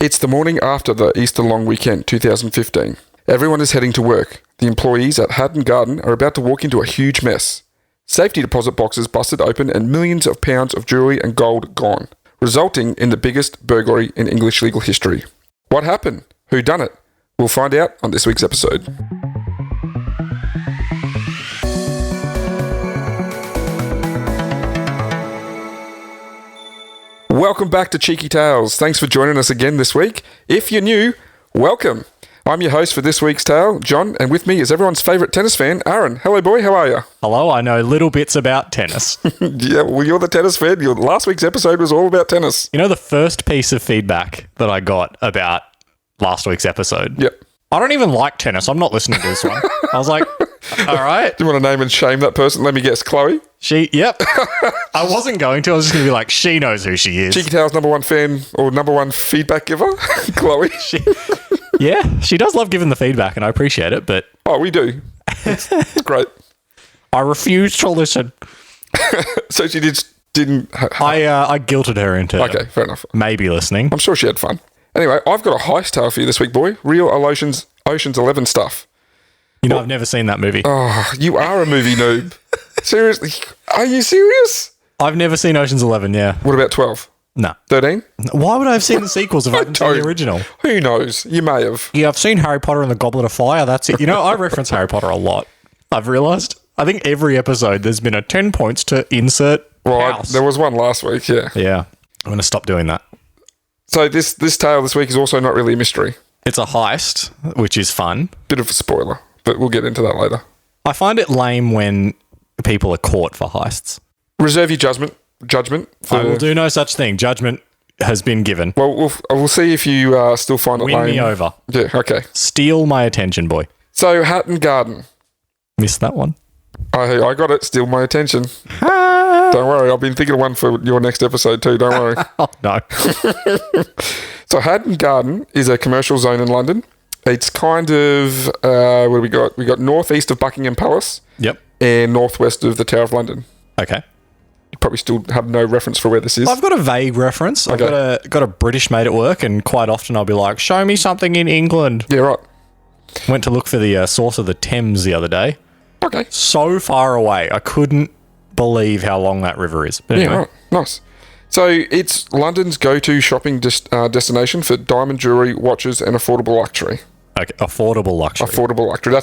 It's the morning after the Easter long weekend 2015. Everyone is heading to work. The employees at Hatton Garden are about to walk into a huge mess. Safety deposit boxes busted open and millions of pounds of jewellery and gold gone, resulting in the biggest burglary in English legal history. What happened? Who done it? We'll find out on this week's episode. Welcome back to Cheeky Tales. Thanks for joining us again this week. If you're new, welcome. I'm your host for this week's tale, John, and with me is everyone's favourite tennis fan, Aaron. Hello, boy. How are you? Hello. I know little bits about tennis. Yeah, well, you're the tennis fan. Last week's episode was all about tennis. You know the first piece of feedback that I got about last week's episode? Yep. I don't even like tennis. I'm not listening to this one. I was like, all right. Do you want to name and shame that person? Let me guess, Chloe? Yep. I wasn't going to. I was just going to be like, she knows who she is. Cheeky Tales number one fan or number one feedback giver, Chloe. Yeah, she does love giving the feedback and I appreciate it, but... Oh, we do. It's great. I refuse to listen. So she didn't... I guilted her into Okay, fair enough. Maybe listening. I'm sure she had fun. Anyway, I've got a heist tale for you this week, boy. Real Ocean's 11 stuff. You know, I've never seen that movie. Oh, you are a movie noob. Seriously? Are you serious? I've never seen Ocean's 11, yeah. What about 12? No. 13? Why would I have seen the sequels if I haven't seen the original? Who knows? You may have. Yeah, I've seen Harry Potter and the Goblet of Fire. That's it. You know, I reference Harry Potter a lot. I've realised. I think every episode there's been a 10 points to insert house. There was one last week, yeah. Yeah. I'm going to stop doing that. So this tale this week is also not really a mystery. It's a heist, which is fun. Bit of a spoiler, but we'll get into that later. I find it lame when people are caught for heists. Reserve your judgment. I will do no such thing. Judgment has been given. Well, we'll see if you still find it lame. Win me over. Yeah, okay. Steal my attention, boy. So, Hatton Garden. Missed that one. I got it. Steal my attention. Don't worry. I've been thinking of one for your next episode too. Don't worry. Oh, no. So, Hatton Garden is a commercial zone in London. It's kind of, what do we got? We got northeast of Buckingham Palace. Yep. And northwest of the Tower of London. Okay. You probably still have no reference for where this is. I've got a vague reference. Okay. I've got a British mate at work, and quite often I'll be like, show me something in England. Yeah, right. Went to look for the source of the Thames the other day. Okay. So far away. I couldn't believe how long that river is. But anyway. Yeah, right. Nice. So it's London's go-to shopping destination for diamond jewellery, watches and affordable luxury. Okay. Affordable luxury. Affordable luxury.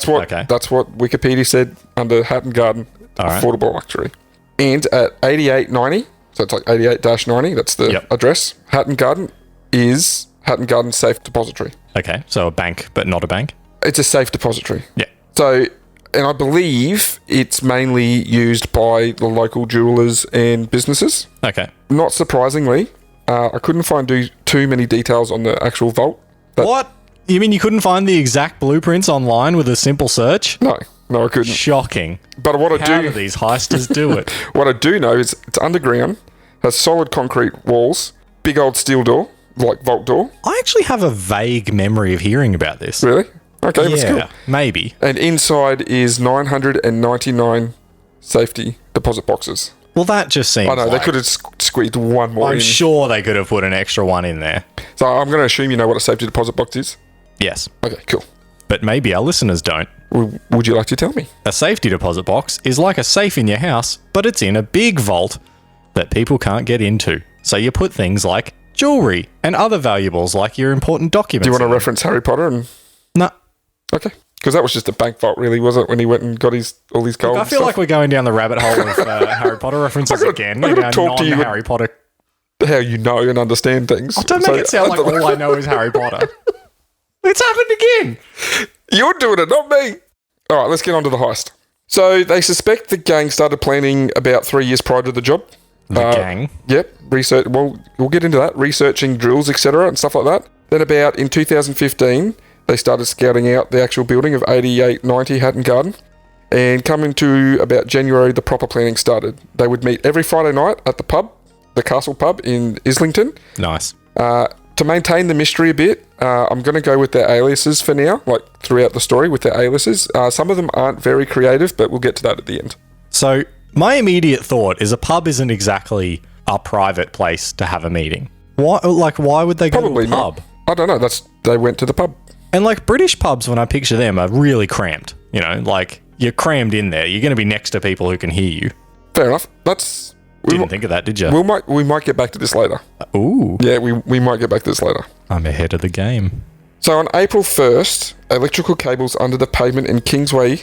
That's what Wikipedia said under Hatton Garden. All right. Affordable luxury. And at 8890, so it's like 88-90, that's the address, Hatton Garden is Hatton Garden Safe Depository. Okay. So a bank, but not a bank? It's a safe depository. Yeah. So, and I believe it's mainly used by the local jewellers and businesses. Okay. Not surprisingly, I couldn't find too many details on the actual vault. What? You mean you couldn't find the exact blueprints online with a simple search? No, I couldn't. Shocking. But How do these heisters do it? What I do know is it's underground, has solid concrete walls, big old steel door, like vault door. I actually have a vague memory of hearing about this. Really? Okay, that's cool. Maybe. And inside is 999 safety deposit boxes. Well, that just seems I know, they could have squeezed one more in. I'm sure they could have put an extra one in there. So I'm going to assume you know what a safety deposit box is? Yes. Okay, cool. But maybe our listeners don't. Would you like to tell me? A safety deposit box is like a safe in your house, but it's in a big vault that people can't get into. So you put things like jewellery and other valuables like your important documents. Do you want to reference Harry Potter? No. Okay. Because that was just a bank vault, really, was it, when he went and got all his gold? Look, I feel like we're going down the rabbit hole of Harry Potter references again. I'm going to talk to you Harry Potter. How you know and understand things. Oh, don't make it sound like all I know is Harry Potter. It's happened again. You're doing it, not me. All right, let's get on to the heist. So they suspect the gang started planning about 3 years prior to the job. The gang? Yep. Research. Well, we'll get into that. Researching drills, etc., and stuff like that. Then about in 2015, they started scouting out the actual building of 8890 Hatton Garden. And coming to about January, the proper planning started. They would meet every Friday night at the pub, the Castle Pub in Islington. Nice. To maintain the mystery a bit, I'm going to go with their aliases for now, like throughout the story with their aliases. Some of them aren't very creative, but we'll get to that at the end. So my immediate thought is a pub isn't exactly a private place to have a meeting. Why would they go Probably to a pub? not. I don't know. They went to the pub. And like British pubs, when I picture them, are really cramped. You know, like you're crammed in there. You're going to be next to people who can hear you. Fair enough. Didn't think of that, did you? We might get back to this later. Ooh. Yeah, we might get back to this later. I'm ahead of the game. So on April 1st, electrical cables under the pavement in Kingsway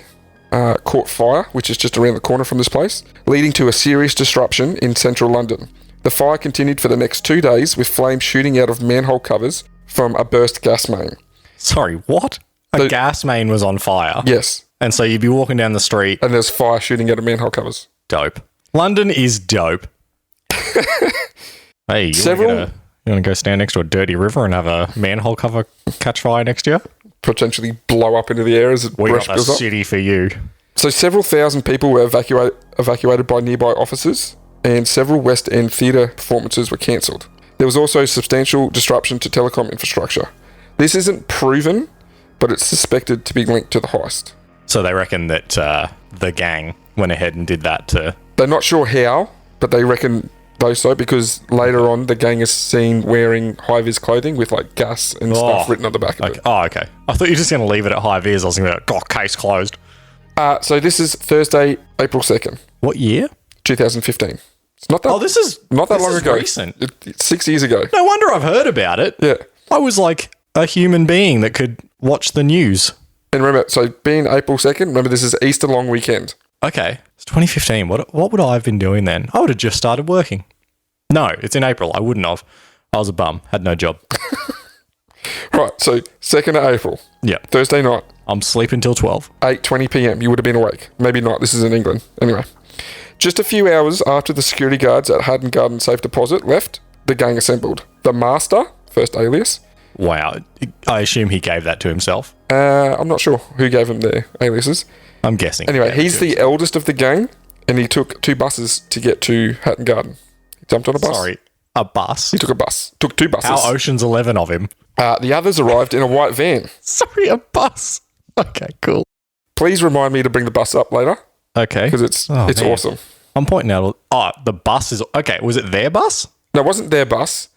caught fire, which is just around the corner from this place, leading to a serious disruption in central London. The fire continued for the next 2 days, with flames shooting out of manhole covers from a burst gas main. Sorry, what? A gas main was on fire? Yes. And so you'd be walking down the street. And there's fire shooting out of manhole covers. Dope. London is dope. Hey, you want to go stand next to a dirty river and have a manhole cover catch fire next to you? Potentially blow up into the air as it We brush got the goes up. city for you. So several thousand people were evacuated by nearby offices, and several West End theatre performances were cancelled. There was also substantial disruption to telecom infrastructure. This isn't proven, but it's suspected to be linked to the heist. So they reckon that the gang went ahead and did that to... They're not sure how, but they reckon so, because later on the gang is seen wearing high-vis clothing with like gas and stuff written on the back of it. Oh, okay. I thought you were just going to leave it at high-vis. I was going to case closed. So this is Thursday, April 2nd. What year? 2015. It's not that. Oh, this is not that long ago. Recent. It's 6 years ago. No wonder I've heard about it. Yeah. I was like a human being that could watch the news. And remember, so being April 2nd, remember this is Easter long weekend. Okay. It's 2015. What would I have been doing then? I would have just started working. No, it's in April. I wouldn't have. I was a bum. Had no job. Right, so 2nd of April. Yeah. Thursday night. I'm sleeping till 12. 8:20 p.m. You would have been awake. Maybe not. This is in England. Anyway. Just a few hours after the security guards at Hatton Garden Safe Deposit left, the gang assembled. The Master, first alias. Wow. I assume he gave that to himself. I'm not sure who gave him their aliases. I'm guessing. Anyway, he's the eldest of the gang, and he took 2 buses to get to Hatton Garden. He jumped on a bus. Sorry, a bus? He took a bus. Took 2 buses. How Ocean's 11 of him? The others arrived in a white van. Sorry, a bus. Okay, cool. Please remind me to bring the bus up later, Okay. because it's man. awesome. I'm pointing out... Oh, the bus is... Okay, was it their bus? No, it wasn't their bus.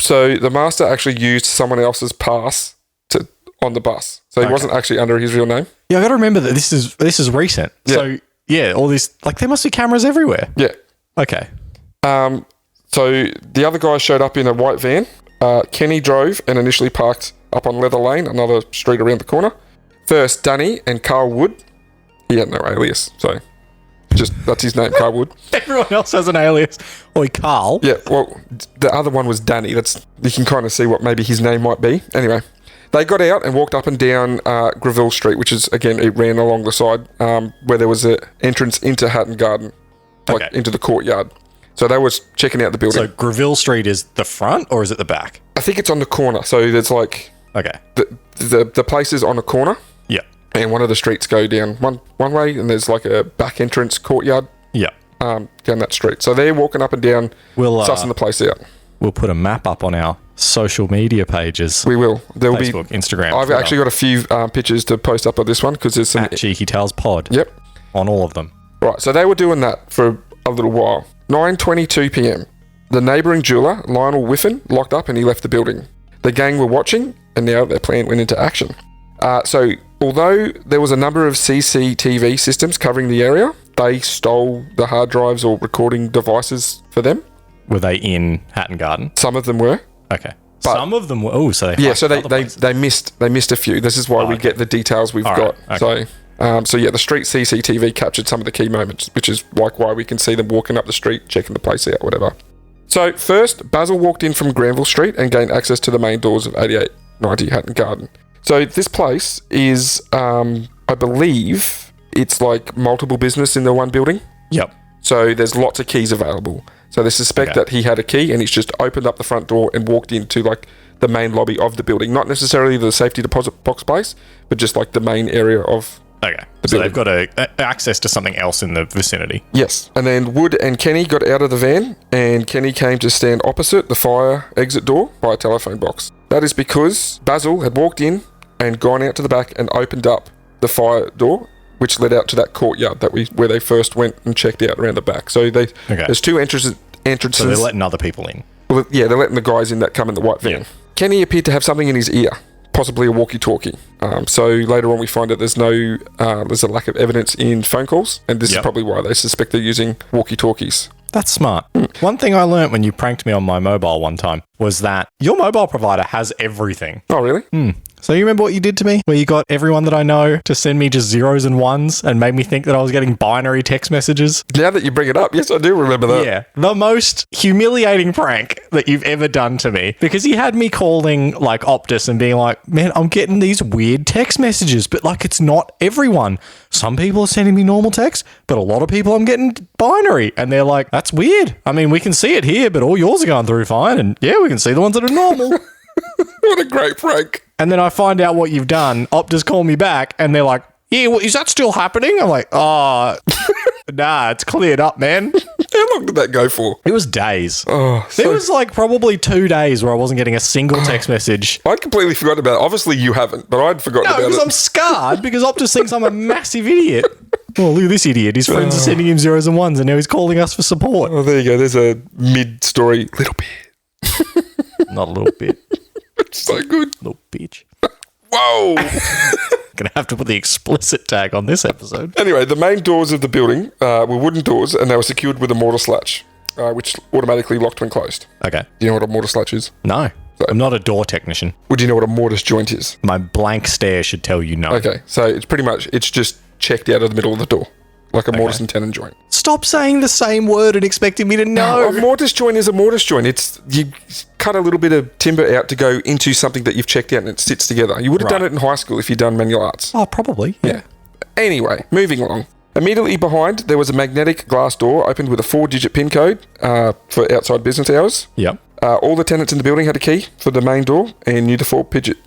So the Master actually used someone else's pass on the bus. So he wasn't actually under his real name. Yeah, I got to remember that this is recent. Yeah. So, yeah, all this... Like, there must be cameras everywhere. Yeah. Okay. So the other guy showed up in a white van. Kenny drove and initially parked up on Leather Lane, another street around the corner. First, Danny and Carl Wood. He had no alias, so that's his name, Carl Wood. Everyone else has an alias. Oi, Carl. Yeah, well, the other one was Danny. You can kind of see what maybe his name might be. Anyway, they got out and walked up and down Greville Street, which is, again, it ran along the side where there was an entrance into Hatton Garden, into the courtyard. So they were checking out the building. So Greville Street is the front or is it the back? I think it's on the corner. So there's like... Okay. The place is on a corner. Yeah. And one of the streets go down one way, and there's like a back entrance courtyard. Yeah. Down that street. So they're walking up and down, sussing the place out. We'll put a map up on our social media pages. We will. There will Facebook, Instagram. I've actually got a few pictures to post up of this one because there's some... At Cheeky Tales Pod. Yep. On all of them. Right. So they were doing that for a little while. 9:22 p.m. The neighbouring jeweller, Lionel Whiffen, locked up and he left the building. The gang were watching, and now their plan went into action. So, although there was a number of CCTV systems covering the area, they stole the hard drives or recording devices for them. Were they in Hatton Garden? Some of them were. Okay. Some of them were. Oh, so they... Yeah, so they missed a few. This is why we get the details we've got. Right. Okay. So yeah, the street CCTV captured some of the key moments, which is like why we can see them walking up the street, checking the place out, whatever. So first, Basil walked in from Granville Street and gained access to the main doors of 8890 Hatton Garden. So this place is, I believe, it's like multiple business in the one building. Yep. So there's lots of keys available. So they suspect that he had a key and he's just opened up the front door and walked into like the main lobby of the building. Not necessarily the safety deposit box place, but just like the main area of... Okay, so they've got access to something else in the vicinity. Yes. And then Wood and Kenny got out of the van, and Kenny came to stand opposite the fire exit door by a telephone box. That is because Basil had walked in and gone out to the back and opened up the fire door, which led out to that courtyard where they first went and checked out around the back. So there's 2 entrances. So they're letting other people in. Well, yeah, they're letting the guys in that come in the white van. Kenny appeared to have something in his ear, possibly a walkie-talkie. So later on we find that there's a lack of evidence in phone calls, and this is probably why they suspect they're using walkie-talkies. That's smart. One thing I learnt when you pranked me on my mobile one time was that your mobile provider has everything. Oh, really? So you remember what you did to me? Where you got everyone that I know to send me just zeros and ones and made me think that I was getting binary text messages? Now that you bring it up, yes, I do remember that. Yeah. The most humiliating prank that you've ever done to me. Because he had me calling like Optus and being like, man, I'm getting these weird text messages, but like it's not everyone. Some people are sending me normal text, but a lot of people I'm getting binary. And they're like, that's weird. I mean, we can see it here, but all yours are going through fine. And yeah, we can see the ones that are normal. What a great prank. And then I find out what you've done. Optus call me back and they're like, yeah, well, is that still happening? I'm like, oh, nah, it's cleared up, man. How long did that go for? It was days. Oh, There was like probably 2 days where I wasn't getting a single text message. I'd completely forgotten about it. Obviously, you haven't, but I'd forgotten No, about because it. I'm scarred because Optus thinks I'm a massive idiot. Oh, look at this idiot. His friends are sending him zeros and ones and now he's calling us for support. Oh, there you go. There's a mid-story little bit. Not a little bit. It's so good. Little bitch. Whoa. Gonna have to put the explicit tag on this episode. Anyway, the main doors of the building were wooden doors, and they were secured with a mortise latch, which automatically locked when closed. Okay. Do you know what a mortise latch is? No. I'm not a door technician. Would you know what a mortise joint is? My blank stare should tell you no. Okay, so it's pretty much, it's just checked out of the middle of the door, like a mortise and tenon joint. Stop saying the same word and expecting me to know. A mortise joint is a mortise joint. It's, you cut a little bit of timber out to go into something that you've checked out and it sits together. You would have done it in high school if you'd done manual arts. Oh, probably. Yeah. Anyway, moving along. Immediately behind, there was a magnetic glass door opened with a 4-digit PIN code for outside business hours. Yep. All the tenants in the building had a key for the main door and knew the 4-digit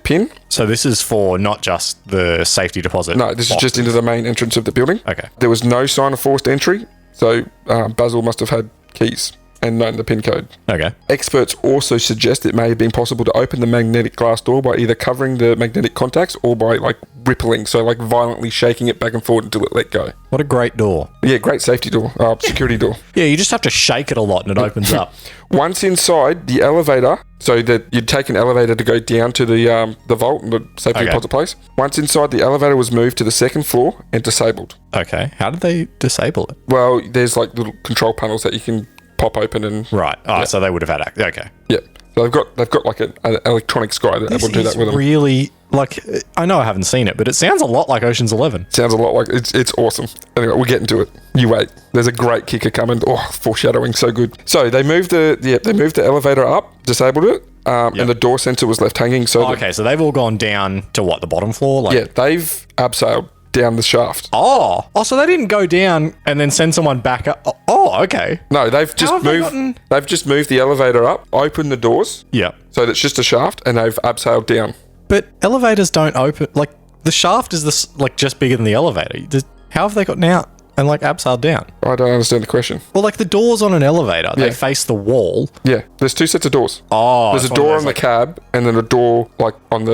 PIN. So this is for not just the safety deposit. No, this is just into the main entrance of the building. Okay. There was no sign of forced entry, so Basil must have had keys and known the PIN code. Okay. Experts also suggest it may have been possible to open the magnetic glass door by either covering the magnetic contacts or by like rippling, so like violently shaking it back and forward until it let go. What a great door. Yeah, great safety door, security door. Yeah, you just have to shake it a lot and it opens up. Once inside the elevator, so that you'd take an elevator to go down to the vault and the safety deposit place. Once inside, the elevator was moved to the second floor and disabled. Okay. How did they disable it? Well, there's like little control panels that you can pop open and... Right. Oh, so they would have had access. Okay. Yeah. So they've got like an electronic sky that will do that with them. Really, like, I know I haven't seen it, but it sounds a lot like Ocean's 11. Sounds a lot like it's awesome. Anyway, we'll get into it. You wait. There's a great kicker coming. Oh, foreshadowing, so good. So they moved the elevator up, disabled it, and the door sensor was left hanging. So okay, so they've all gone down to what, the bottom floor? Like, yeah, they've abseiled down the shaft. Oh, so they didn't go down and then send someone back up. Oh, okay. No, they've just moved. They've just moved the elevator up, opened the doors. Yeah. So that's just a shaft, and they've abseiled down. But elevators don't open. Like the shaft is this like just bigger than the elevator. How have they gotten out and like abseiled down? I don't understand the question. Well, like the doors on an elevator, they face the wall. Yeah, there's 2 sets of doors. Oh, there's a door on the cab, and then a door like on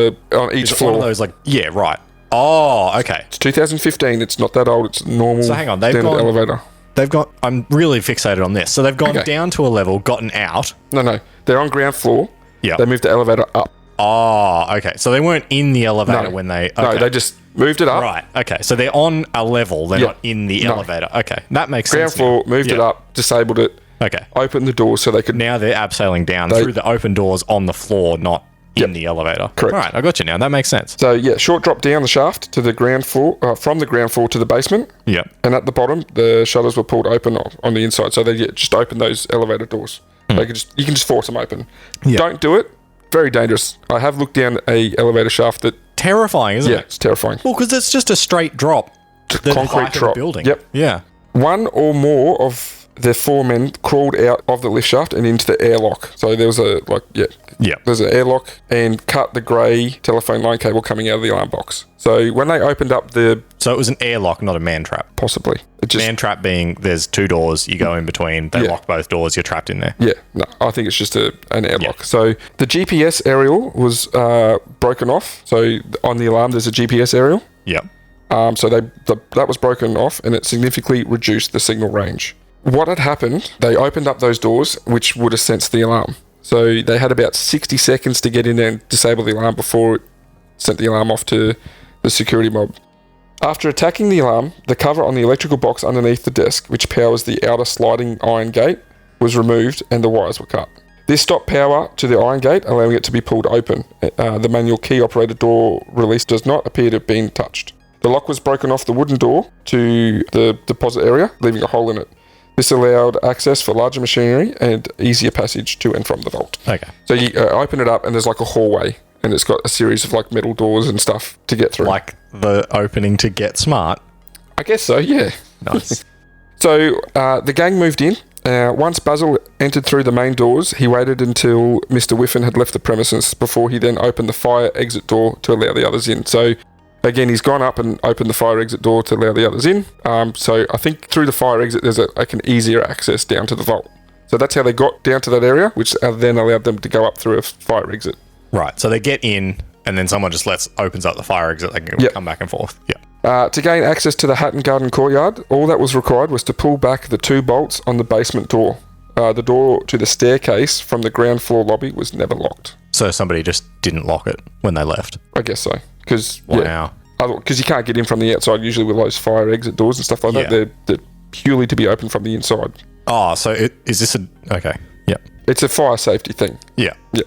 each floor. One of those, like, yeah, right. Oh, okay. It's 2015. It's not that old. It's normal. So hang on, they've gone elevator. They've got. I'm really fixated on this. So they've gone down to a level, gotten out. No, they're on ground floor. Yeah. They moved the elevator up. Oh, okay. So they weren't in the elevator when they. Okay. No, they just moved it up. Right. Okay. So they're on a level. They're not in the elevator. Okay, that makes sense. Ground floor, moved it up, disabled it. Okay. Opened the door so they could. Now they're abseiling down through the open doors on the floor, not in the elevator. Correct. All right, I got you now. That makes sense. So yeah, short drop down the shaft to the ground floor, from the ground floor to the basement. Yep. And at the bottom, the shutters were pulled open on the inside, so they just open those elevator doors. You can just force them open. Yep. Don't do it. Very dangerous. I have looked down a elevator shaft that. Terrifying, isn't it? Yeah, it's terrifying. Well, because it's just a straight drop. Concrete drop. Building. Yep. Yeah. One or more of the 4 men crawled out of the lift shaft and into the airlock. So there was there's an airlock and cut the grey telephone line cable coming out of the alarm box. So when they opened up So it was an airlock, not a man trap. Possibly. Man trap being there's 2 doors, you go in between, they lock both doors, you're trapped in there. Yeah, no, I think it's just an airlock. Yeah. So the GPS aerial was broken off. So on the alarm, there's a GPS aerial. Yep. So that was broken off and it significantly reduced the signal range. What had happened, they opened up those doors, which would have sensed the alarm. So they had about 60 seconds to get in there and disable the alarm before it sent the alarm off to the security mob. After attacking the alarm, the cover on the electrical box underneath the desk, which powers the outer sliding iron gate, was removed and the wires were cut. This stopped power to the iron gate, allowing it to be pulled open. The manual key-operated door release does not appear to have been touched. The lock was broken off the wooden door to the deposit area, leaving a hole in it. This allowed access for larger machinery and easier passage to and from the vault. Okay. So you open it up and there's like a hallway, and it's got a series of like metal doors and stuff to get through. Like the opening to Get Smart. I guess so, yeah. Nice. So the gang moved in. Once Basil entered through the main doors, he waited until Mr. Whiffen had left the premises before he then opened the fire exit door to allow the others in. So again, he's gone up and opened the fire exit door to allow the others in. So I think through the fire exit, there's an easier access down to the vault. So that's how they got down to that area, which then allowed them to go up through a fire exit. Right. So they get in, and then someone just opens up the fire exit. They can come back and forth. Yeah. To gain access to the Hatton Garden courtyard, all that was required was to pull back the 2 bolts on the basement door. The door to the staircase from the ground floor lobby was never locked. So somebody just didn't lock it when they left. I guess so. Because Wow. Because you can't get in from the outside usually with those fire exit doors and stuff like that. They're purely to be open from the inside. Oh, so is this a... Okay. Yeah. It's a fire safety thing. Yeah. Yeah.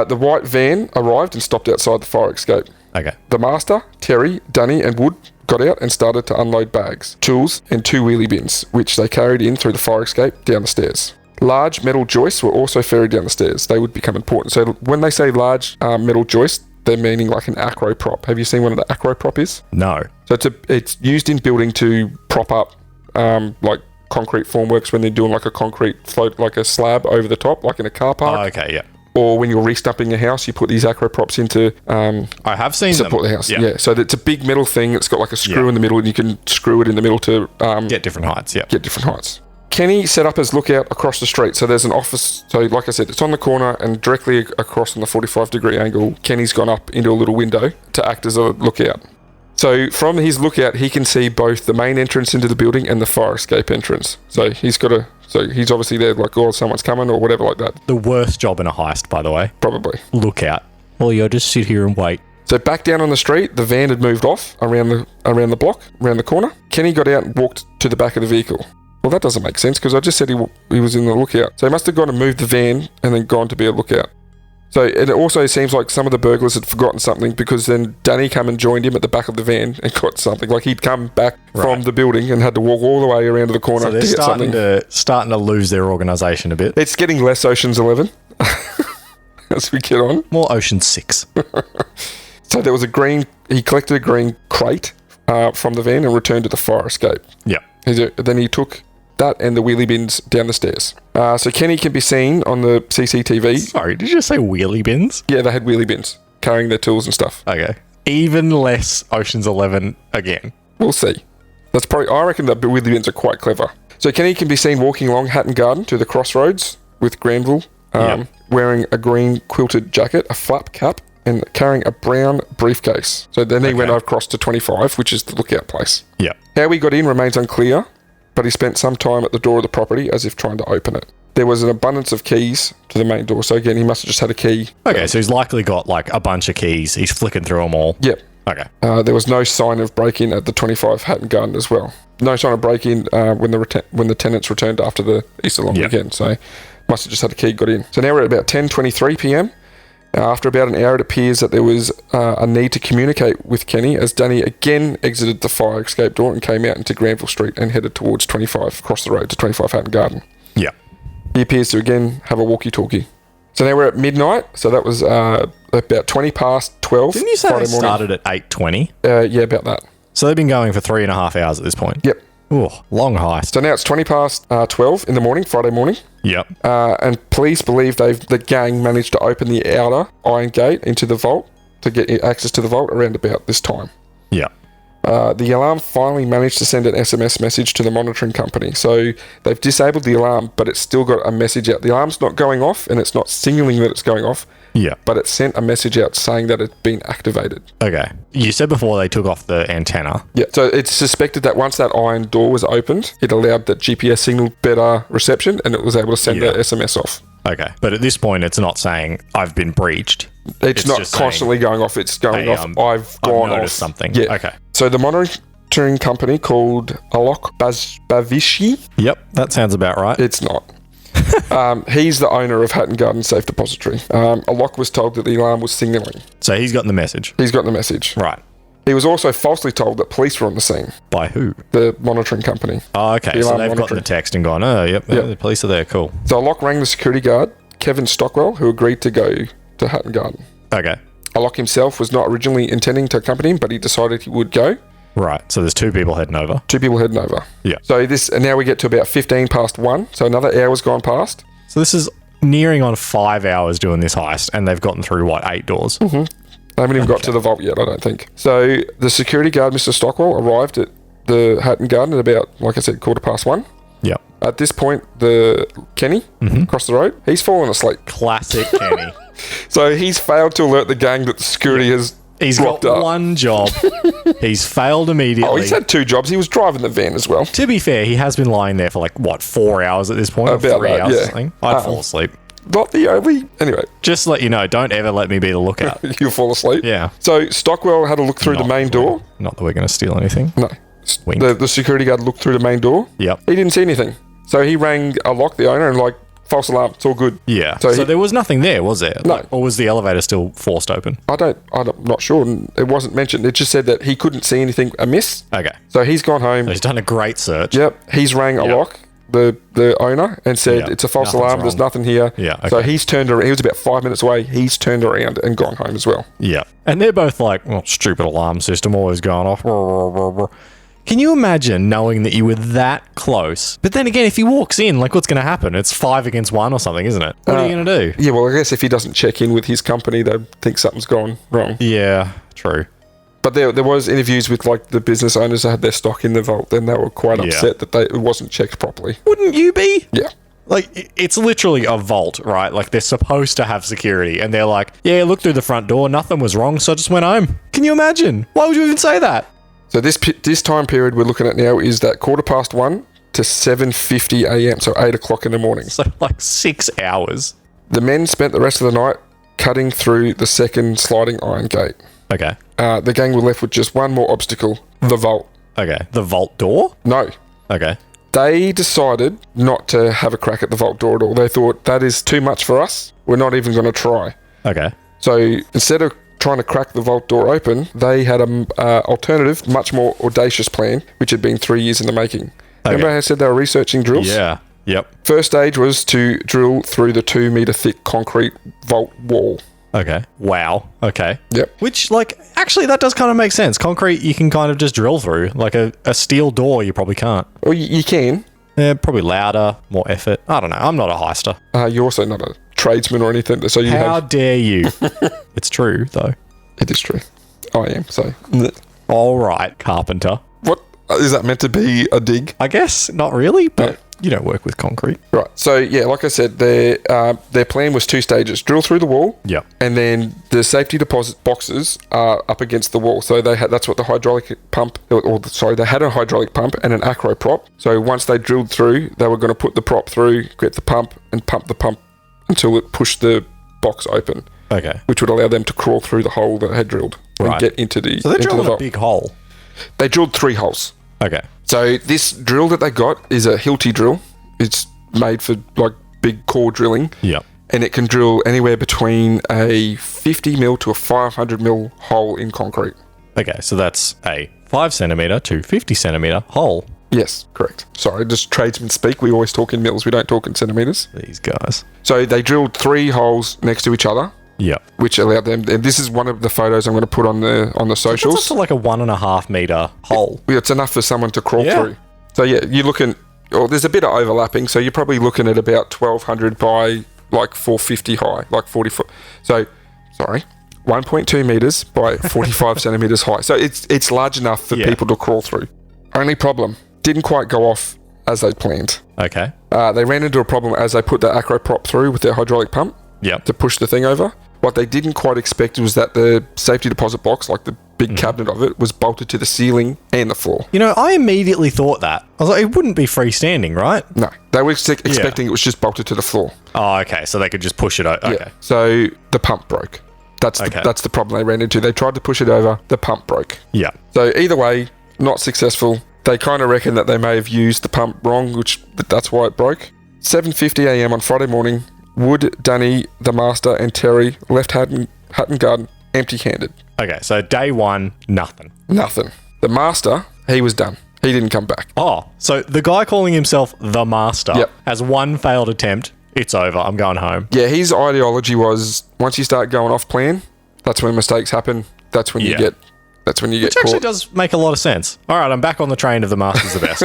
The white van arrived and stopped outside the fire escape. Okay. The master, Terry, Dunny and Wood got out and started to unload bags, tools and 2 wheelie bins, which they carried in through the fire escape down the stairs. Large metal joists were also ferried down the stairs. They would become important. So when they say large metal joist, they're meaning like an acro prop. Have you seen what an acro prop is? No. So it's used in building to prop up like concrete formworks when they're doing like a concrete float, like a slab over the top, like in a car park. Oh, okay, yeah. Or when you're restumping a house, you put these acro props into I have seen support them. the house. Yeah. So it's a big metal thing. It's got like a screw in the middle, and you can screw it in the middle to Get different heights, yeah. get different heights. Kenny set up his lookout across the street. So there's an office. So like I said, it's on the corner, and directly across on the 45-degree angle, Kenny's gone up into a little window to act as a lookout. So from his lookout, he can see both the main entrance into the building and the fire escape entrance. So he's obviously there like, oh, someone's coming or whatever like that. The worst job in a heist, by the way. Probably. Look out. Well, you'll just sit here and wait. So back down on the street, the van had moved off around the block, around the corner. Kenny got out and walked to the back of the vehicle. Well, that doesn't make sense because I just said he was in the lookout. So he must have gone and moved the van and then gone to be a lookout. So it also seems like some of the burglars had forgotten something, because then Danny came and joined him at the back of the van and got something. Like he'd come back from the building and had to walk all the way around to the corner So they're to get something. starting to lose their organisation a bit. It's getting less Ocean's 11 as we get on. More Ocean 6. So there was he collected a green crate from the van and returned to the fire escape. Yeah. Then he took that and the wheelie bins down the stairs. So Kenny can be seen on the CCTV. Sorry, did you just say wheelie bins? Yeah, they had wheelie bins carrying their tools and stuff. Okay. Even less Ocean's 11 again. We'll see. I reckon the wheelie bins are quite clever. So Kenny can be seen walking along Hatton Garden to the crossroads with Granville, wearing a green quilted jacket, a flap cap, and carrying a brown briefcase. So then he went across to 25, which is the lookout place. Yeah. How he got in remains unclear, but he spent some time at the door of the property as if trying to open it. There was an abundance of keys to the main door, so again, he must have just had a key. Okay, so he's likely got like a bunch of keys. He's flicking through them all. Yep. Okay. There was no sign of break-in at the 25 Hatton Garden as well. No sign of break-in when the tenants returned after the Easter long weekend, so must have just had a key, got in. So now we're at about 10:23 p.m. After about an hour, it appears that there was a need to communicate with Kenny, as Danny again exited the fire escape door and came out into Granville Street and headed towards 25, across the road to 25 Hatton Garden. Yeah. He appears to again have a walkie-talkie. So now we're at midnight, so that was about 20 past 12. Didn't you say Friday they morning. started at 8:20? Yeah, about that. So they've been going for 3.5 hours at this point. Yep. Oh, long heist. So now it's 20 past 12 in the morning, Friday morning. Yep. And police believe the gang managed to open the outer iron gate into the vault to get access to the vault around about this time. Yeah. The alarm finally managed to send an SMS message to the monitoring company. So they've disabled the alarm, but it's still got a message out. The alarm's not going off, and it's not signaling that it's going off. Yeah. But it sent a message out saying that it's been activated. Okay. You said before they took off the antenna. Yeah. So it's suspected that once that iron door was opened, it allowed that GPS signal better reception, and it was able to send the SMS off. Okay. But at this point, it's not saying I've been breached. It's not just constantly going off. It's going hey, off. I've gone noticed off something. Yeah. Okay. So the monitoring company called Alok Bavishi. Yep. That sounds about right. It's not. He's the owner of Hatton Garden Safe Depository. Alok was told that the alarm was signalling. So he's gotten the message. He's got the message. Right. He was also falsely told that police were on the scene. By who? The monitoring company. Oh, okay. The So alarm they've gotten the text and gone, oh, yep. The police are there. Cool. So Alok rang the security guard, Kevin Stockwell, who agreed to go to Hatton Garden. Okay. Alok himself was not originally intending to accompany him, but he decided he would go. Right. So there's 2 people heading over. 2 people heading over. Yeah. So and now we get to about 15 past 1. So another hour's gone past. So this is nearing on 5 hours doing this heist, and they've gotten through, what, 8 doors? Mm-hmm. They haven't even got to the vault yet, I don't think. So the security guard, Mr. Stockwell, arrived at the Hatton Garden at about, like I said, 1:15. Yep. At this point, Kenny, across the road, he's fallen asleep. Classic Kenny. So he's failed to alert the gang that the security has He's rocked got up. one job. He's failed immediately. Oh, he's had 2 jobs. He was driving the van as well. To be fair, he has been lying there for like, what, 4 hours at this point? Or About 3 that, hours yeah. or something? I'd fall asleep. Not the only... Anyway, Just to let you know, don't ever let me be the lookout. you'll fall asleep. Yeah. So Stockwell had a look through the Not main that we're- door. Not that we're going to steal anything. No. Wink. The security guard looked through the main door. Yep. He didn't see anything. So he rang Alok, the owner, and false alarm, it's all good. Yeah. So So he- there was nothing there, was there? No. Or was the elevator still forced open? I'm not sure. It wasn't mentioned. It just said that he couldn't see anything amiss. Okay. So he's gone home. He's done a great search. Yep. He's rang Alok, the owner, and said, Yep. it's a false Nothing's alarm. There's wrong. nothing here. Yeah, So okay. he's turned around. He was about 5 minutes away. He's turned around and gone home as well. Yeah. And they're both like, well, stupid alarm system always going off. Can you imagine knowing that you were that close? But then again, if he walks in, like, what's going to happen? It's 5 against 1 or something, isn't it? What are you going to do? Yeah, well, I guess if he doesn't check in with his company, they'd think something's gone wrong. Yeah, true. But there was interviews with the business owners that had their stock in the vault, and they were quite upset that it wasn't checked properly. Wouldn't you be? Yeah. Like, it's literally a vault, right? Like, they're supposed to have security, and they're like, yeah, look through the front door, nothing was wrong, so I just went home. Can you imagine? Why would you even say that? So this time period we're looking at now is that 1:15 to 7:50 a.m., so 8 o'clock in the morning. So, like, 6 hours. The men spent the rest of the night cutting through the second sliding iron gate. Okay. The gang were left with just one more obstacle, the vault. Okay. The vault door? No. Okay. They decided not to have a crack at the vault door at all. They thought, that is too much for us. We're not even going to try. Okay. So instead of trying to crack the vault door open, they had an alternative, much more audacious plan, which had been 3 years in the making. Remember how I said they were researching drills? Yeah. Yep. First stage was to drill through the 2 meter thick concrete vault wall. Okay. Wow. Okay. Yep. Which, like, actually, that does kind of make sense. Concrete, you can kind of just drill through. Like a steel door, you probably can't. Well, you can. Yeah, probably louder, more effort. I don't know. I'm not a heister. You're also not a tradesman or anything. So you How have... dare you? It's true, though. It is true. I am, so... All right, carpenter. What? Is that meant to be a dig? I guess not really, but you don't work with concrete. Right. So, yeah, like I said, their plan was 2 stages. Drill through the wall. Yep. And then the safety deposit boxes are up against the wall. So that's what the hydraulic pump... they had a hydraulic pump and an acro prop. So once they drilled through, they were going to put the prop through, get the pump, and pump the pump until it pushed the box open. Okay. Which would allow them to crawl through the hole that had drilled and get into the... So they're into the drilling a vault. big hole. They drilled 3 holes. Okay. So this drill that they got is a Hilti drill. It's made for like big core drilling. Yep. And it can drill anywhere between a 50 mil to a 500 mil hole in concrete. Okay, so that's a 5 centimeter to 50 centimeter hole. Yes, correct. Sorry, just tradesmen speak. We always talk in mils. We don't talk in centimeters. These guys. So they drilled 3 holes next to each other. Yep. Which allowed them, and this is one of the photos I'm going to put on the socials. That's up to like a 1.5 meter hole. It's enough for someone to crawl through. So yeah, you're looking, there's a bit of overlapping, so you're probably looking at about 1,200 by like 450 high, like 40 foot. So, 1.2 meters by 45 centimeters high. So it's large enough for people to crawl through. Only problem, didn't quite go off as they planned. Okay. They ran into a problem as they put the acro prop through with their hydraulic pump to push the thing over. What they didn't quite expect was that the safety deposit box, like the big cabinet of it, was bolted to the ceiling and the floor. You know, I immediately thought that. I was like, it wouldn't be freestanding, right? No, they were expecting it was just bolted to the floor. Oh, okay. So they could just push it over. Okay. Yeah. So the pump broke. That's the problem they ran into. They tried to push it over. The pump broke. Yeah. So either way, not successful. They kind of reckon that they may have used the pump wrong, that's why it broke. 7:50 a.m. on Friday morning, Wood, Danny, the master, and Terry left Hatton Garden empty-handed. Okay, so day one, nothing. Nothing. The master, he was done. He didn't come back. Oh, so the guy calling himself the master has one failed attempt. It's over. I'm going home. Yeah, his ideology was once you start going off plan, that's when mistakes happen. That's when you get Which actually does make a lot of sense. All right, I'm back on the train of the master's the best.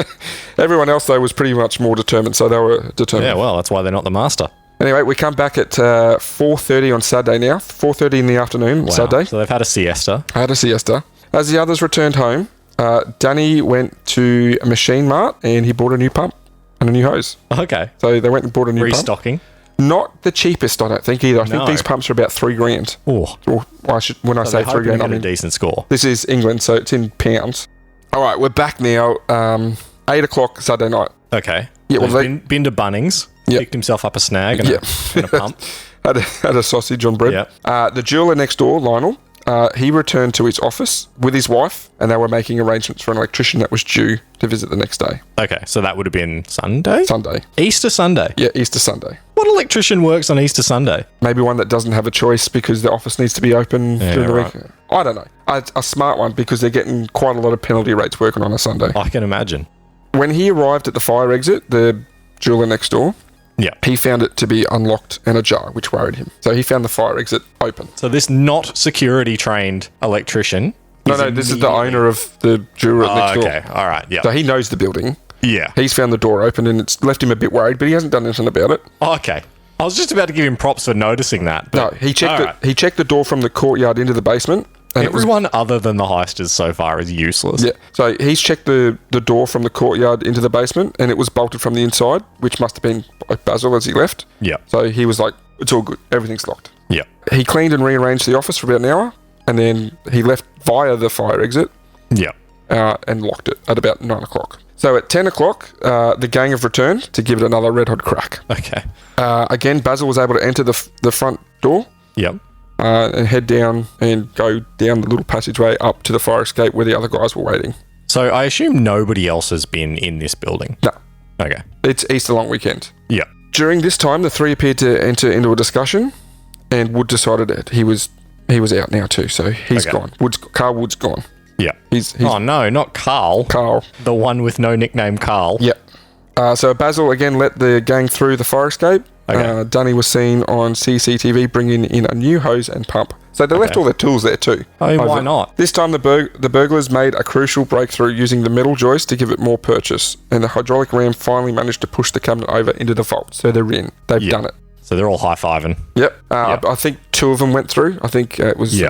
Everyone else, though, was pretty much more determined, so they were determined. Yeah, well, that's why they're not the master. Anyway, we come back at 4:30 on Saturday now. 4:30 in the afternoon, Saturday. So they've had a siesta. Had a siesta. As the others returned home, Danny went to a machine mart and he bought a new pump and a new hose. Okay. So they went and bought a new Restocking. pump. Not the cheapest, I don't think, either. I think these pumps are about $3,000. Oh. When I say $3,000, I mean a decent score. This is England, so it's in pounds. All right, we're back now. 8 o'clock Saturday night. Okay. Yeah, well, been to Bunnings, picked himself up a snag and a pump. had a sausage on bread. Yep. The jeweller next door, Lionel, he returned to his office with his wife, and they were making arrangements for an electrician that was due to visit the next day. Okay, so that would have been Sunday? Sunday. Easter Sunday? Yeah, Easter Sunday. What electrician works on Easter Sunday? Maybe one that doesn't have a choice because the office needs to be open during the week. I don't know. A smart one because they're getting quite a lot of penalty rates working on a Sunday. I can imagine. When he arrived at the fire exit, the jeweller next door, he found it to be unlocked and ajar, which worried him. So he found the fire exit open. So this not security trained electrician. No, this is the owner of the jeweler next door. Okay, all right, yeah. So he knows the building. Yeah. He's found the door open and it's left him a bit worried, but he hasn't done anything about it. Okay. I was just about to give him props for noticing that. No, he checked it. He checked the door from the courtyard into the basement. And everyone other than the heisters so far is useless. Yeah. So he's checked the door from the courtyard into the basement and it was bolted from the inside, which must have been Basil as he left. Yeah. So he was like, it's all good. Everything's locked. Yeah. He cleaned and rearranged the office for about an hour and then he left via the fire exit. Yeah. And locked it at about 9 o'clock. So at 10 o'clock, the gang have returned to give it another red-hot crack. Okay. Again, Basil was able to enter the front door. Yep. And head down and go down the little passageway up to the fire escape where the other guys were waiting. So I assume nobody else has been in this building? No. Okay. It's Easter long weekend. Yeah. During this time, the three appeared to enter into a discussion and Wood decided that he was out now too, so he's gone. Carl Wood's gone. Yeah. He's oh no, not Carl. Carl. The one with no nickname Carl. Yep. So Basil again let the gang through the fire escape. Okay. Dunny was seen on CCTV bringing in a new hose and pump. So they left all their tools there too. Oh, why not? This time the burglars made a crucial breakthrough using the metal joist to give it more purchase. And the hydraulic ram finally managed to push the cabinet over into the vault. So they're in. They've done it. So they're all high-fiving. Yep. I think two of them went through. I think it was...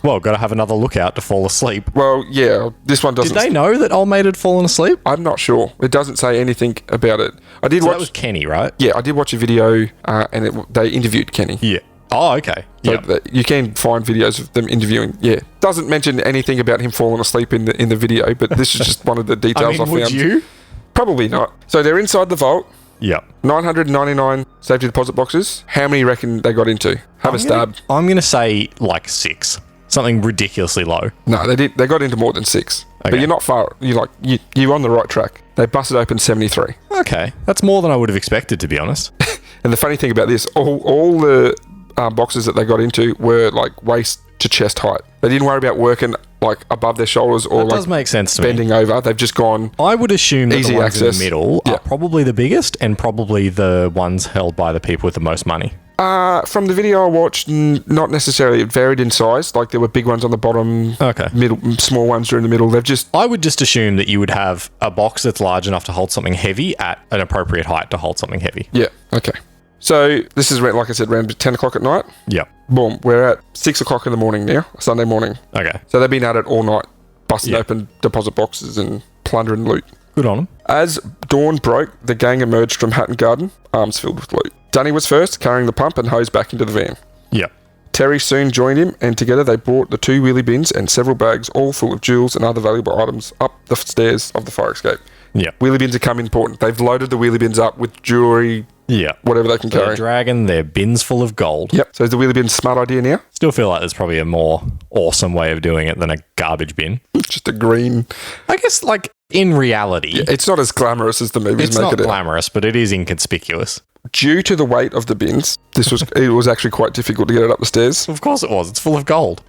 well, got to have another lookout to fall asleep. Well, yeah. This one doesn't... Did they know that old mate had fallen asleep? I'm not sure. It doesn't say anything about it. I did watch... that was Kenny, right? Yeah, I did watch a video and they interviewed Kenny. Yeah. Oh, okay. So you can find videos of them interviewing. Yeah. Doesn't mention anything about him falling asleep in the video, but this is just one of the details I found. Would you? Probably not. So they're inside the vault. Yeah. 999 safety deposit boxes. How many reckon they got into? Have a stab. I'm going to say like 6. Something ridiculously low. No, they did. They got into more than 6. Okay. But you're not far. You're on the right track. They busted open 73. Okay. That's more than I would have expected, to be honest. And the funny thing about this, all the boxes that they got into were like waist to chest height. They didn't worry about working like above their shoulders or that does make sense to bending over. They've just gone. I would assume that easy the ones access in the middle are probably the biggest and probably the ones held by the people with the most money. From the video I watched, not necessarily. It varied in size. Like there were big ones on the bottom, middle, small ones are in the middle. I would just assume that you would have a box that's large enough to hold something heavy at an appropriate height to hold something heavy. Yeah. Okay. So this is, like I said, around 10 o'clock at night. Yeah. Boom. We're at 6 o'clock in the morning now, Sunday morning. Okay. So they've been at it all night, busting open deposit boxes and plundering loot. Good on them. As dawn broke, the gang emerged from Hatton Garden, arms filled with loot. Dunny was first, carrying the pump and hose back into the van. Yeah. Terry soon joined him, and together they brought the 2 wheelie bins and several bags, all full of jewels and other valuable items, up the stairs of the fire escape. Yeah. Wheelie bins become important. They've loaded the wheelie bins up with jewellery, whatever they can They're carry. dragging their bins full of gold. Yep. So is the wheelie bin a smart idea now? Still feel like there's probably a more awesome way of doing it than a garbage bin. Just a green. I guess, like, in reality, It's not as glamorous as the movies it's make not it out. glamorous, but it is inconspicuous. Due to the weight of the bins, it was actually quite difficult to get it up the stairs. Of course it was. It's full of gold.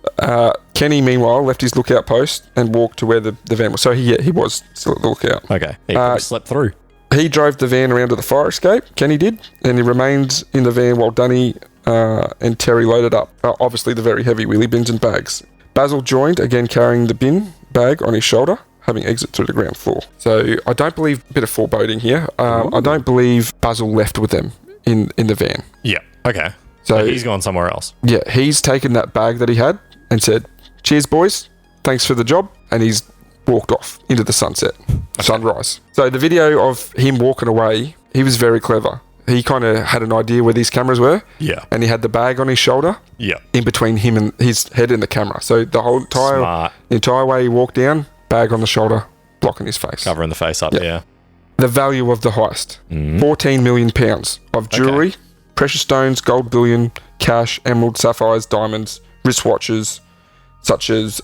Kenny, meanwhile, left his lookout post and walked to where the van was. So he was still at the lookout. Okay. He probably slept through. He drove the van around to the fire escape, Kenny did, and he remained in the van while Dunny and Terry loaded up, obviously the very heavy wheelie bins and bags. Basil joined, again carrying the bin bag on his shoulder, having exit through the ground floor. So I don't believe, a bit of foreboding here, I don't believe Basil left with them in the van. Yeah. Okay. So So he's gone somewhere else. Yeah, he's taken that bag that he had and said, cheers boys, thanks for the job, and he's walked off into the sunset, sunrise. So the video of him walking away, he was very clever. He kind of had an idea where these cameras were. Yeah. And he had the bag on his shoulder. Yeah. In between him and his head and the camera. So the whole entire way he walked down, bag on the shoulder, blocking his face. Covering the face up, yeah. The value of the heist. £14 million of jewellery, precious stones, gold bullion, cash, emerald, sapphires, diamonds, wristwatches, such as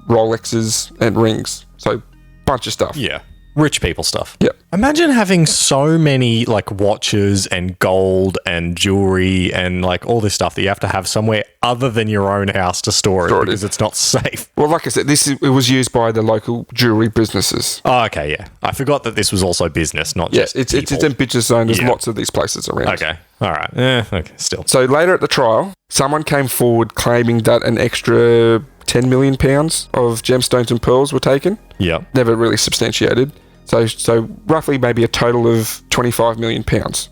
Rolexes and rings. So bunch of stuff. Yeah. Rich people stuff. Yep. Imagine having so many like watches and gold and jewelry and like all this stuff that you have to have somewhere other than your own house to store it because it's not safe. Well, like I said, it was used by the local jewellery businesses. Oh, okay, yeah. I forgot that this was also business, not just it's people. in Bitches Zone. There's lots of these places around. Okay. All right. Okay, still. So later at the trial, someone came forward claiming that an extra £10 million of gemstones and pearls were taken. Yeah. Never really substantiated. So roughly maybe a total of £25 million.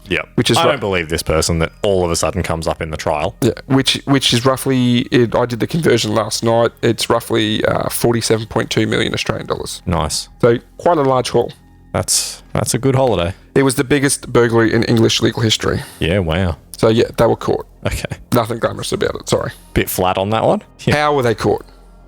Yeah. Which is I don't believe this person that all of a sudden comes up in the trial. Yeah, which is roughly, I did the conversion last night, it's roughly 47.2 million Australian dollars. Nice. So quite a large haul. That's a good holiday. It was the biggest burglary in English legal history. Yeah, wow. So yeah, they were caught. Okay. Nothing glamorous about it, sorry. Bit flat on that one. Yeah. How were they caught?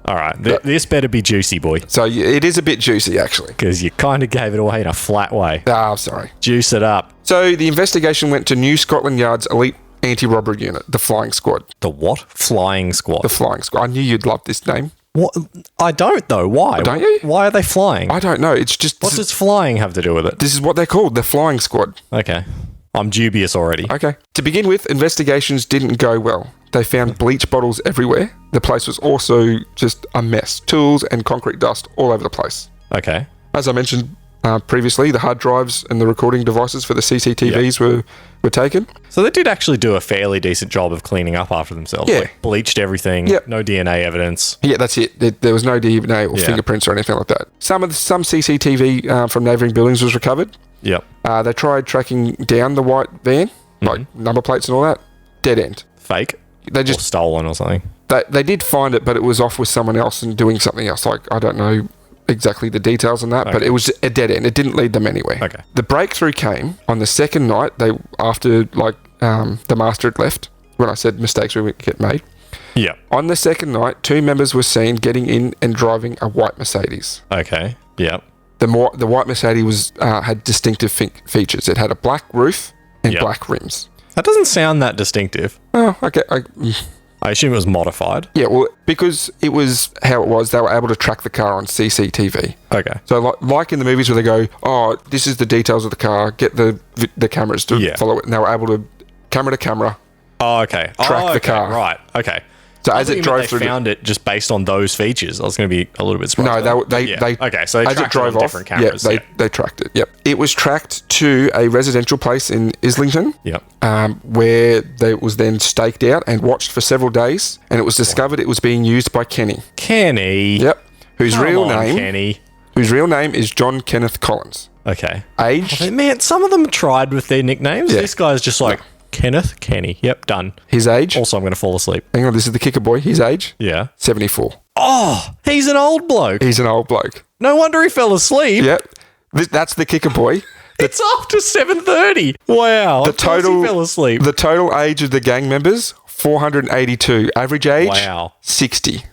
All right. This better be juicy, boy. So it is a bit juicy, actually. Because you kind of gave it away in a flat way. Ah, sorry. Juice it up. So the investigation went to New Scotland Yard's elite anti-robbery unit, the Flying Squad. The what? Flying Squad. The Flying Squad. I knew you'd love this name. What? I don't, though. Why? Don't you? Why are they flying? I don't know. It's just... What does flying have to do with it? This is what they're called, the Flying Squad. Okay. I'm dubious already. Okay. To begin with, investigations didn't go well. They found bleach bottles everywhere. The place was also just a mess. Tools and concrete dust all over the place. Okay. As I mentioned previously, the hard drives and the recording devices for the CCTVs were taken. So they did actually do a fairly decent job of cleaning up after themselves. Yeah. Like bleached everything. Yep. No DNA evidence. Yeah, that's it. There was no DNA or fingerprints or anything like that. Some CCTV from neighbouring buildings was recovered. Yep. They tried tracking down the white van, like number plates and all that. Dead end. Fake? They Or just stolen or something? They did find it, but it was off with someone else and doing something else. Like, I don't know exactly the details on that, but it was a dead end. It didn't lead them anywhere. Okay. The breakthrough came on the second night, after the master had left, when I said mistakes would get made. Yeah. On the second night, 2 members were seen getting in and driving a white Mercedes. Okay. Yep. The white Mercedes had distinctive features. It had a black roof and black rims. That doesn't sound that distinctive. Oh, okay. I assume it was modified. Yeah, well, because it was how it was, they were able to track the car on CCTV. Okay. So like in the movies where they go, oh, this is the details of the car, get the cameras to follow it, and they were able to, camera to camera, Oh, okay. track the car. Right. Okay. So I as thought it you meant drove they through... found it just based on those features. I was going to be a little bit surprised. No, they okay, so they as it tracked drove on off, different cameras. they tracked it. Yep, it was tracked to a residential place in Islington. Yep. Where it was then staked out and watched for several days, and it was discovered it was being used by Kenny. Kenny. Yep, whose Come real on, name Kenny. Whose real name is John Kenneth Collins. Okay. Age? Oh, man, some of them tried with their nicknames. Yeah. This guy's just like Kenneth, Kenny. Yep, done. His age? Also, I'm going to fall asleep. Hang on, this is the kicker boy. His age? Yeah. 74. Oh, he's an old bloke. He's an old bloke. No wonder he fell asleep. Yep. That's the kicker boy. It's after 7:30. Wow. The Of course total he fell asleep. The total age of the gang members, 482. Average age? Wow. 60.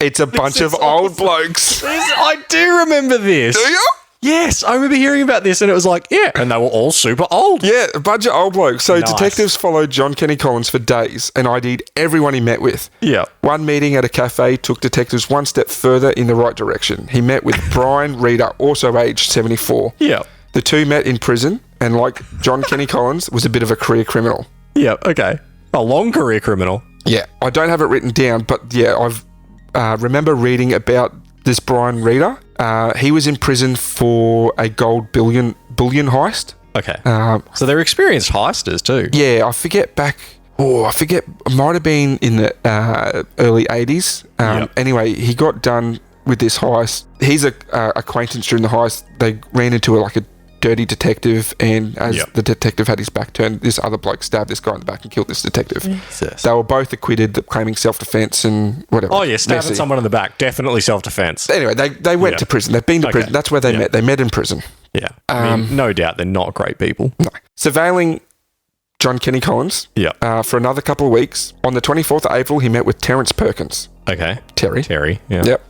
It's a bunch of old blokes. I do remember this. Do you? Yes, I remember hearing about this, and it was like, yeah, and they were all super old. Yeah, a bunch of old blokes. So Nice. detectives followed John Kenny Collins for days and ID'd everyone he met with. Yeah. One meeting at a cafe took detectives one step further in the right direction. He met with Brian Reeder, also aged 74. Yeah. The two met in prison, and like John Kenny Collins, was a bit of a career criminal. Yeah, okay. A long career criminal. Yeah, I don't have it written down, but yeah, I've remember reading about this Brian Reeder. He was in prison for a gold bullion heist. Okay. So they're experienced heisters too. Yeah, I forget, it might have been in the early 80s. Yep. Anyway, he got done with this heist. His acquaintance during the heist, they ran into a dirty detective, and as the detective had his back turned, this other bloke stabbed this guy in the back and killed this detective. Jesus. They were both acquitted, claiming self-defense and whatever. Oh yeah, stabbing someone in the back, definitely self-defense. Anyway, they went to prison. They've been to prison. That's where they met. They met in prison. Yeah. I mean, no doubt they're not great people. No. Surveilling John Kenny Collins for another couple of weeks. On the 24th of April, he met with Terence Perkins. Okay. Terry. Yeah. Yep.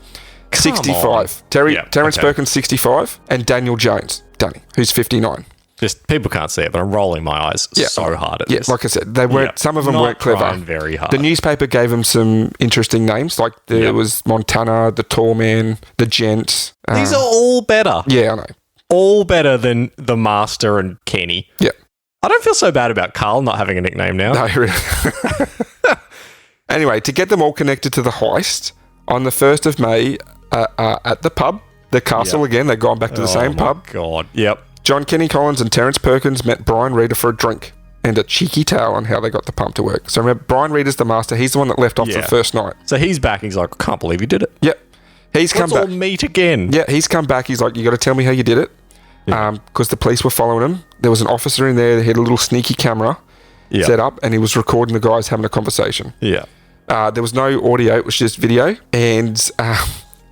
65. Terence okay. Perkins, 65. And Daniel Jones, Danny, who's 59. Just people can't see it, but I'm rolling my eyes so hard at this. Like I said, they weren't. Some of them weren't clever. Trying very hard. The newspaper gave them some interesting names, like there was Montana, the Tall Man, the Gent. These are all better. Yeah, I know. All better than the Master and Kenny. Yeah. I don't feel so bad about Carl not having a nickname now. No, really. Anyway, to get them all connected to the heist, on the 1st of May, at the pub, the castle again, they've gone back to the same pub. God. Yep. John Kenny Collins and Terence Perkins met Brian Reeder for a drink and a cheeky tale on how they got the pump to work. So remember, Brian Reeder's the master. He's the one that left off the first night. So he's back. He's like, I can't believe you did it. Yep. He's come back. Let's all meet again. Yeah, he's come back. He's like, you got to tell me how you did it. Because the police were following him. There was an officer in there that had a little sneaky camera set up, and he was recording the guys having a conversation. Yeah. There was no audio. It was just video. And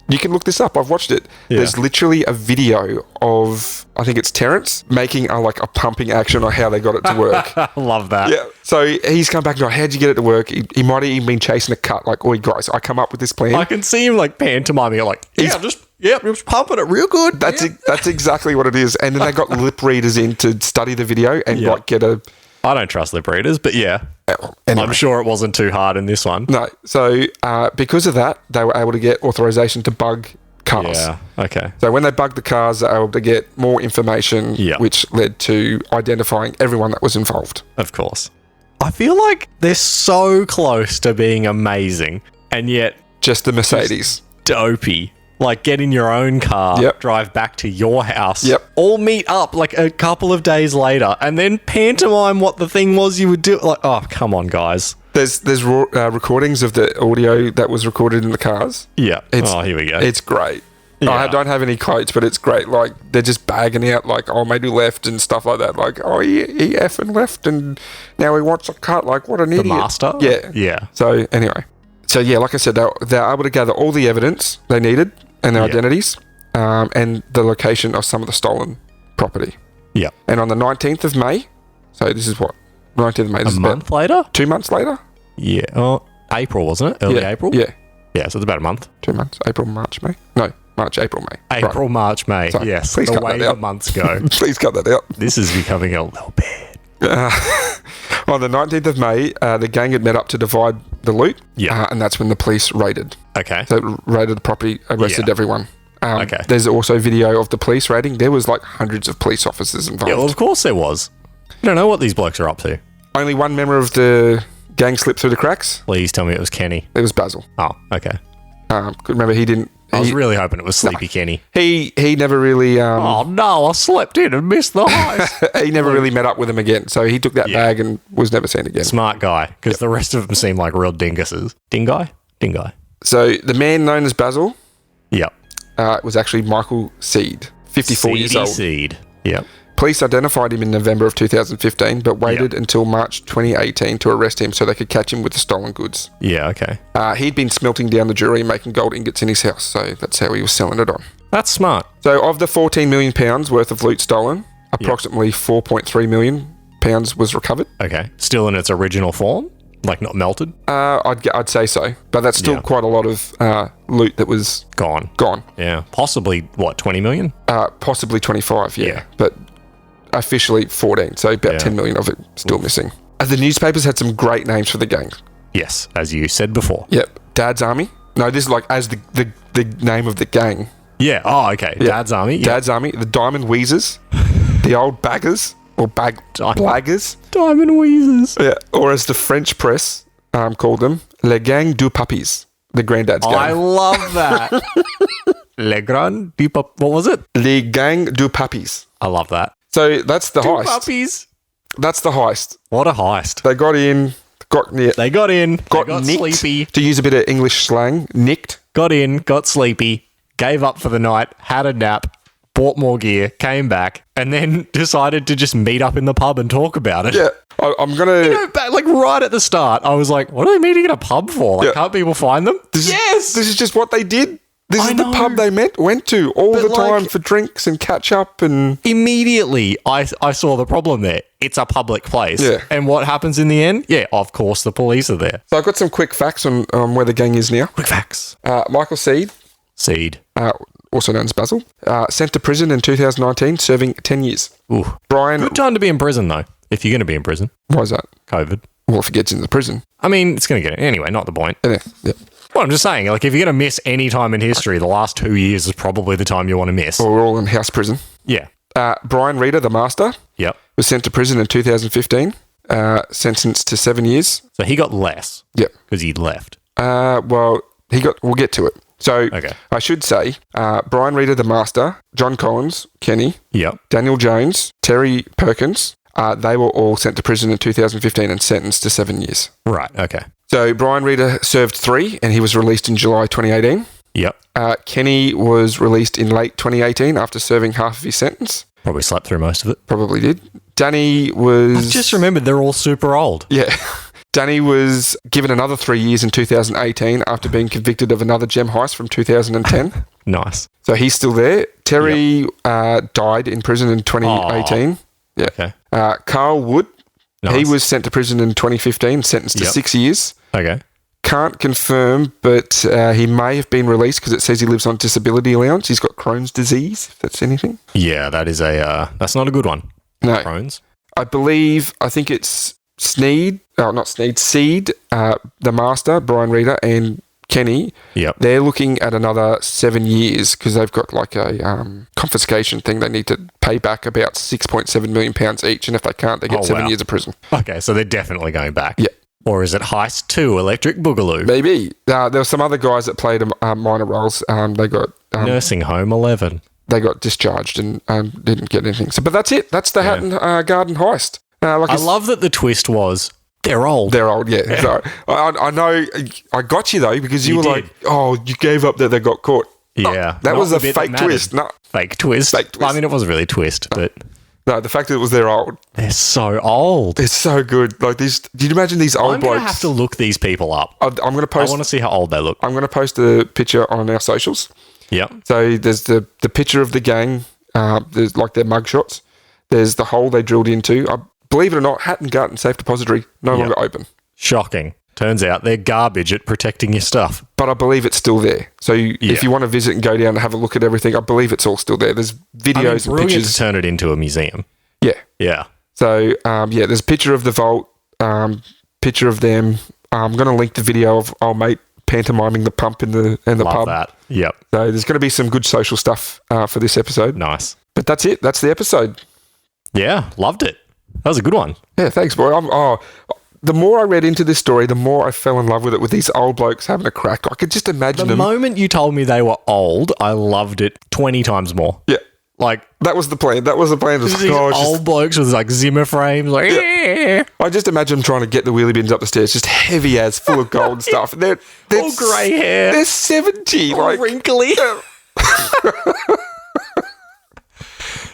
you can look this up. I've watched it. Yeah. There's literally a video of, I think it's Terence, making a pumping action on how they got it to work. I love that. Yeah. So he's come back and like, how'd you get it to work? He might have even been chasing a cut. Like, oi, guys, I come up with this plan. I can see him pantomiming it like, I'm just pumping it real good. That's exactly what it is. And then they got lip readers in to study the video and get a... I don't trust lip readers, but yeah. Anyway. I'm sure it wasn't too hard in this one. No. So because of that, they were able to get authorization to bug cars. Yeah, okay. So when they bugged the cars, they were able to get more information, which led to identifying everyone that was involved. Of course. I feel like they're so close to being amazing, and yet... Just the Mercedes. Dopey. Like, get in your own car, drive back to your house, all meet up like a couple of days later, and then pantomime what the thing was you would do. Like, oh, come on, guys. There's recordings of the audio that was recorded in the cars. Yeah. Here we go. It's great. Yeah. I don't have any quotes, but it's great. Like, they're just bagging out, like, oh, maybe left and stuff like that. Like, oh, he effing left and now he wants a cut. Like, what an idiot. The master? Yeah. Yeah. So, anyway. So, yeah, like I said, they're able to gather all the evidence they needed and their identities and the location of some of the stolen property. Yeah. And on the 19th of May, so this is what? 19th of May. This a month later? 2 months later? Yeah. Oh, April, wasn't it? Early April? Yeah. Yeah, so it's about a month. 2 months. April, March, May? No, March, April, May. April, right. March, May. Sorry, yes. Please the way the months go. Please cut that out. This is becoming a little bad. On the 19th of May, the gang had met up to divide the loot. Yeah. And that's when the police raided. Okay. So raided the property, arrested everyone. Okay. There's also video of the police raiding. There was like hundreds of police officers involved. Yeah, well, of course there was. I don't know what these blokes are up to. Only one member of the gang slipped through the cracks. Please tell me it was Kenny. It was Basil. Oh, okay. Remember, he didn't... I was really hoping it was Sleepy Kenny. He never really... oh, no, I slept in and missed the heist. He never really met up with him again. So he took that bag and was never seen again. Smart guy, because the rest of them seem like real dinguses. Dingai? So the man known as Basil... Yep. Was actually Michael Seed, 54 years old. Seed. Yep. Police identified him in November of 2015, but waited until March 2018 to arrest him so they could catch him with the stolen goods. Yeah, okay. He'd been smelting down the jewellery and making gold ingots in his house, so that's how he was selling it on. That's smart. So of the £14 million worth of loot stolen, approximately £4.3 million was recovered. Okay. Still in its original form? Like not melted? I'd say so. But that's still Yeah. quite a lot of loot that was Gone. gone. Yeah. Possibly, what, 20 million? Possibly 25, yeah. Yeah. But officially 14, so about Yeah. 10 million of it still missing. The newspapers had some great names for the gang. Yes, as you said before. Yep. Dad's Army. No, this is like as the name of the gang. Yeah. Oh, okay. Yeah. Dad's Army. Yeah. Dad's Army, the Diamond Wheezers, the Old Baggers, or Blaggers. Diamond Weezers. Yeah. Or as the French press called them, Le Gang du Papis, the granddad's gang. I love that. Le Grand du Pap. What was it? Le Gang du Papis. I love that. So that's the heist. Puppies. That's the heist. What a heist. They got in, got near, They got in, got they got nicked, sleepy, to use a bit of English slang, nicked. got in, got sleepy, gave up for the night, had a nap, bought more gear, came back, and then decided to just meet up in the pub and talk about it. Yeah, I'm gonna. You know, like right at the start, I was like, what are they meeting in a pub for? Like, Yeah. can't people find them? This is just what they did. This I is the know. pub they went to all But the like- time for drinks and catch up and. Immediately, I saw the problem there. It's a public place. Yeah. And what happens in the end? Yeah, of course, the police are there. So I've got some quick facts on where the gang is now. Quick facts. Michael Seed, Seed. also known as Basil, sent to prison in 2019, serving 10 years. Ooh. Brian, Good time to be in prison, though, if you're going to be in prison. why is that? COVID. Well, if he gets into prison. I mean, it's going to get it. Anyway, not the point. Yeah, yeah. Well, I'm just saying, like, if you're going to miss any time in history, the last 2 years is probably the time you want to miss. Well, we're all in house prison. Yeah. Brian Reader, the master, Yep. was sent to prison in 2015, sentenced to 7 years. So he got less Yep. because he'd left. Well, we'll get to it. So Okay. I should say, Brian Reader, the master, John Collins, Kenny, Yep. Daniel Jones, Terry Perkins, they were all sent to prison in 2015 and sentenced to 7 years. Right. Okay. So Brian Reader served 3 and he was released in July 2018. Yep. Kenny was released in late 2018 after serving half of his sentence. Probably slept through most of it. Probably did. Danny was... Just remembered they're all super old. Yeah. Danny was given another 3 years in 2018 after being convicted of another gem heist from 2010. Nice. So he's still there. Terry died in prison in 2018. Yeah. Okay. Carl Wood, Nice. he was sent to prison in 2015, sentenced to Yep. 6 years. Okay. Can't confirm, but he may have been released because it says he lives on disability allowance. He's got Crohn's disease, if that's anything. Yeah, that is that's not a good one. No. Crohn's. I think it's Seed, the master, Brian Reader, and Kenny. Yep. They're looking at another 7 years because they've got like a confiscation thing. They need to pay back about £6.7 million each, and if they can't, they get Oh, 7 wow. years of prison. Okay, so they're definitely going back. Yeah. Or is it Heist 2, Electric Boogaloo? Maybe. There were some other guys that played minor roles. They got Nursing Home 11. they got discharged and didn't get anything. So, but that's it. That's the Hatton Garden heist. I love that the twist was they're old. They're old, yeah. So I know I got you though because you were did. like, oh, you gave up that they got caught. Yeah. that Not was the a bit that fake mattered. twist. No, Fake twist. Fake twist. I mean, it wasn't really a twist, but no, the fact that it was they're old. they're so old. It's so good. Like these. Did you imagine these old I'm going blokes? to have to look these people up. I'm going to I post. want to see how old they look. I'm going to post a picture on our socials. Yep. So there's the picture of the gang. There's like their mugshots. There's the hole they drilled into. Believe it or not, Hatton Garden Safe Depository no longer open. Shocking. Turns out they're garbage at protecting your stuff. But I believe it's still there. So if you want to visit and go down and have a look at everything, I believe it's all still there. There's videos and brilliant pictures. to turn it into a museum. Yeah. Yeah. So, there's a picture of the vault, picture of them. I'm going to link the video of old mate pantomiming the pump in the Love pub. that. Yep. So there's going to be some good social stuff for this episode. Nice. But that's it. That's the episode. Yeah. Loved it. That was a good one. Yeah, thanks, boy. The more I read into this story, the more I fell in love with it with these old blokes having a crack. I could just imagine The them. moment you told me they were old, I loved it 20 times more. Yeah. Like, That was the plan. That was the plan. It was these like, oh, it's old just- blokes with like Zimmer frames, like, I just imagine them trying to get the wheelie bins up the stairs, just heavy as, full of gold and stuff. They're all grey hair, They're 70, all like wrinkly.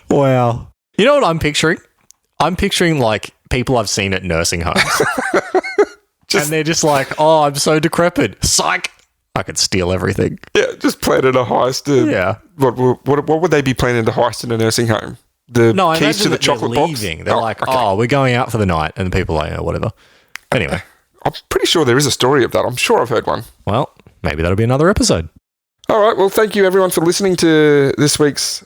Wow. You know what I'm picturing? I'm picturing like people I've seen at nursing homes. And they're just like, oh, I'm so decrepit. Psych. I could steal everything. Yeah, just planning a heist. Yeah. What would they be planning to heist in a nursing home? The No, I keys imagine to the that chocolate they're box? leaving. They're like, okay. oh, we're going out for the night. And the people are like, oh, whatever. Anyway. I'm pretty sure there is a story of that. I'm sure I've heard one. Well, maybe that'll be another episode. All right. Well, thank you everyone for listening to this week's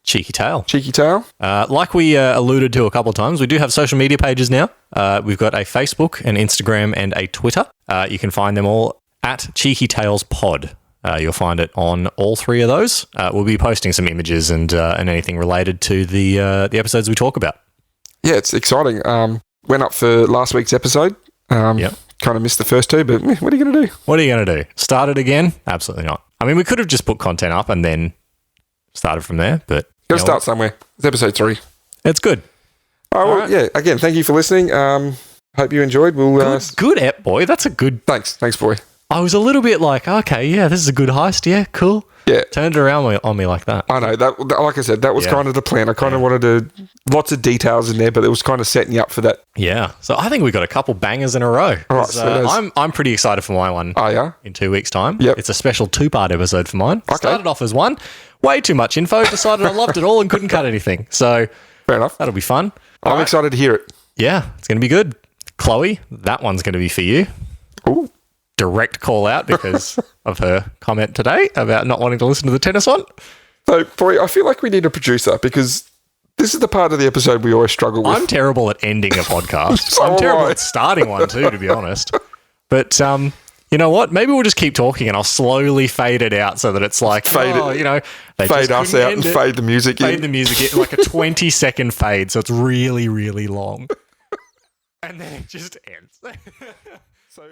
Cheeky Tale. Cheeky Tale. Like we alluded to a couple of times, we do have social media pages now. We've got a Facebook, an Instagram, and a Twitter. You can find them all at Cheeky Tales Pod. You'll find it on all three of those. We'll be posting some images and anything related to the episodes we talk about. Yeah, it's exciting. Went up for last week's episode. Yep. Kind of missed the first two, but what are you going to do? What are you going to do? Start it again? Absolutely not. I mean, we could have just put content up and then started from there, but... Got to start somewhere. It's episode 3. It's good. All right. Yeah, again, thank you for listening. Hope you enjoyed. We'll good ep, boy. That's a good... Thanks, boy. I was a little bit like, okay, yeah, this is a good heist. Yeah, cool. Yeah. Turned it around on me like that. I know. That, like I said, that was kind of the plan. I kind of wanted to... Lots of details in there, but it was kind of setting you up for that. Yeah. So I think we got a couple bangers in a row. All right, so I'm pretty excited for my one. Oh, yeah? In 2 weeks' time. Yep. It's a special 2-part episode for mine. Okay. Started off as one. Way too much info. Decided I loved it all and couldn't cut anything. So... Fair enough. That'll be fun. I'm excited to hear it. Yeah, it's going to be good. Chloe, that one's going to be for you. Ooh. Direct call out because of her comment today about not wanting to listen to the tennis one. So, boy, I feel like we need a producer because this is the part of the episode we always struggle with. I'm terrible at ending a podcast. So I'm terrible am I. at starting one too, to be honest. But you know what? Maybe we'll just keep talking and I'll slowly fade it out so that it's like, Fade us out and fade the music in. Fade the music in, like a 20-second fade, so it's really, really long. And then it just ends. So...